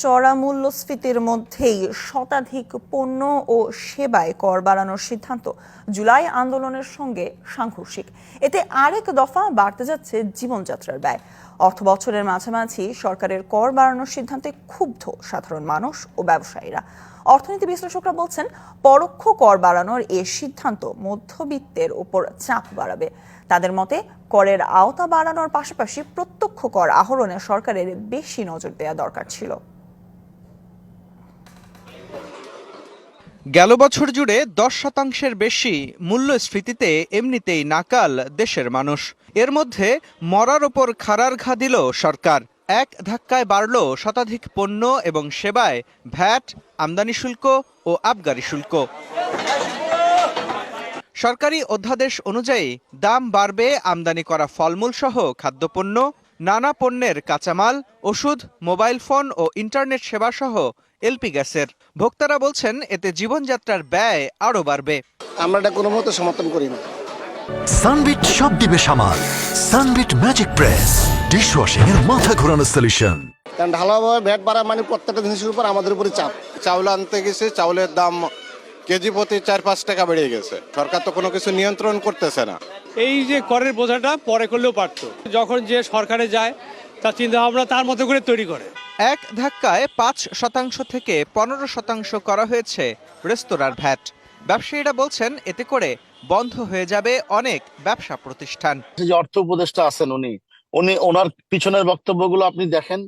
চড়া মূল্যস্ফীতির মধ্যেই শতাধিক পণ্য ও সেবায় কর বাড়ানোর সিদ্ধান্ত জুলাই আন্দোলনের সঙ্গে সাংঘর্ষিক। এতে আরেক দফা বাড়তে যাচ্ছে জীবনযাত্রার ব্যয়। অর্থ বছরের মাঝামাঝি সরকারের কর বাড়ানোর সিদ্ধান্তে ক্ষুব্ধ সাধারণ মানুষ ও ব্যবসায়ীরা। অর্থনীতি বিশ্লেষকরা বলছেন, পরোক্ষ কর বাড়ানোর এ সিদ্ধান্ত মধ্যবিত্তের উপর চাপ বাড়াবে। তাদের মতে, করের আওতা বাড়ানোর পাশাপাশি প্রত্যক্ষ কর আহরণে সরকারের বেশি নজর দেওয়া দরকার ছিল। গেল বছর জুড়ে 10% বেশি মূল্যস্ফীতিতে এমনিতেই নাকাল দেশের মানুষ। এর মধ্যে মরার ওপর খাড়ার ঘা দিল সরকার। এক ধাক্কায় বাড়ল শতাধিক পণ্য এবং সেবায় ভ্যাট, আমদানি শুল্ক ও আবগারি শুল্ক। সরকারি অধ্যাদেশ অনুযায়ী দাম বাড়বে আমদানি করা ফলমূল সহ খাদ্যপণ্য, নানা পণ্যের কাঁচামাল, ওষুধ, মোবাইল ফোন ও ইন্টারনেট সেবা সহ এলপি গ্যাসের। ভোক্তারা বলছেন, এতে জীবনযাত্রার ব্যয় আরও বাড়বে। আমরা এটা কোনো মতে সমর্থন করি না। সানবিট সব দিবে সামাল। সানবিট ম্যাজিক প্রেস ডিশওয়াশিং এর মাথা ঘোরানো সলিউশন। কারণ ঢালাওভাবে ভ্যাট বাড়া মানে প্রত্যেকটা জিনিসের উপর আমাদের উপরে চাপ। চাউল আনতে গেছে, চাউলের দাম কেজি প্রতি 4-5 টাকা বেড়ে গেছে। সরকার তো কোনো কিছু নিয়ন্ত্রণ করতেছে না। এই যে করের বোঝাটা পরে করলেও পারতো, যখন যে সরকারে যায় তার চিন্তা ভাবনা তার মতো করে তৈরি করে। এক ধাক্কায় 5% থেকে 15% করা হয়েছে রেস্তোরাঁর ভ্যাট। ব্যবসায়ীরা বলছেন, এতে করে বন্ধ হয়ে যাবে অনেক ব্যবসা প্রতিষ্ঠান। যে অর্থ উপদেষ্টা আছেন উনি ওনার পিছনের বক্তব্যগুলো আপনি দেখেন,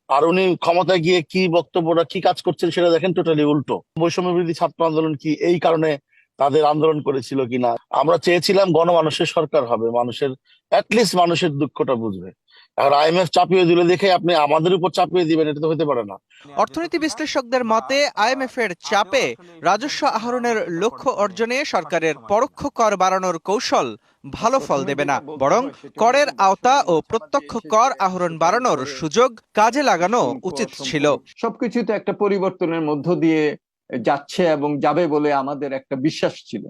আর উনি ক্ষমতায় গিয়ে কি বক্তব্যটা কি কাজ করছেন সেটা দেখেন, টোটালি উল্টো। বৈষম্য বিরোধী ছাত্র আন্দোলন কি এই কারণে তাদের আন্দোলন করেছিল কিনা? আমরা চেয়েছিলাম গণমানুষের সরকার হবে, মানুষের অ্যাটলিস্ট মানুষের দুঃখটা বুঝবে। আর আইএমএফ চাপিয়ে দিলে দেখে আপনি আমাদের উপর চাপিয়ে দিবেন, এটা তো হতে পারে না। অর্থনীতি বিশ্লেষকদের মতে, আইএমএফ এর চাপে রাজস্ব আহরণের লক্ষ্য অর্জনে সরকারের পরোক্ষ কর বাড়ানোর কৌশল ভালো ফল দেবে না, বরং করের আওতা ও প্রত্যক্ষ কর আহরণ বাড়ানোর সুযোগ কাজে লাগানো উচিত ছিল। সবকিছু তো একটা পরিবর্তনের মধ্য দিয়ে যাচ্ছে এবং যাবে বলে আমাদের একটা বিশ্বাস ছিল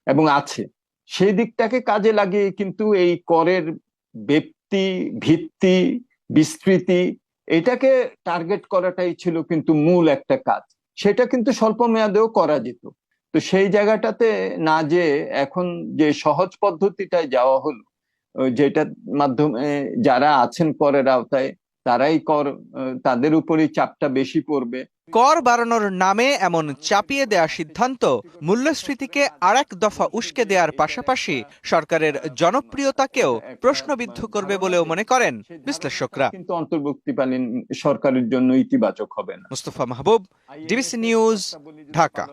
এবং আছে। সেই দিকটাকে কাজে লাগিয়ে কিন্তু এই করের ব্যাপ্তি, ভিত্তি, বিস্তৃতি, এটাকে টার্গেট করাটাই ছিল কিন্তু মূল একটা কাজ। সেটা কিন্তু স্বল্প মেয়াদেও করা যেত। তো সেই জায়গাটাতে না, যে এখন যে সহজ পদ্ধতিটায় যাওয়া হলো, যেটার মাধ্যমে যারা আছেন করের আওতায় তারাই তাদের উপরই চাপটা বেশি পড়বে। কর বাড়ানোর নামে এমন চাপিয়ে দেয়া সিদ্ধান্ত মূল্যস্ফীতিকে আরেক দফা উস্কে দেওয়ার পাশাপাশি সরকারের জনপ্রিয়তাকেও প্রশ্নবিদ্ধ করবে বলেও মনে করেন বিশ্লেষকরা। কিন্তু অন্তর্বর্তীকালীন সরকারের জন্য ইতিবাচক হবে না। মুস্তফা মাহবুব, ডিবিসি নিউজ, ঢাকা।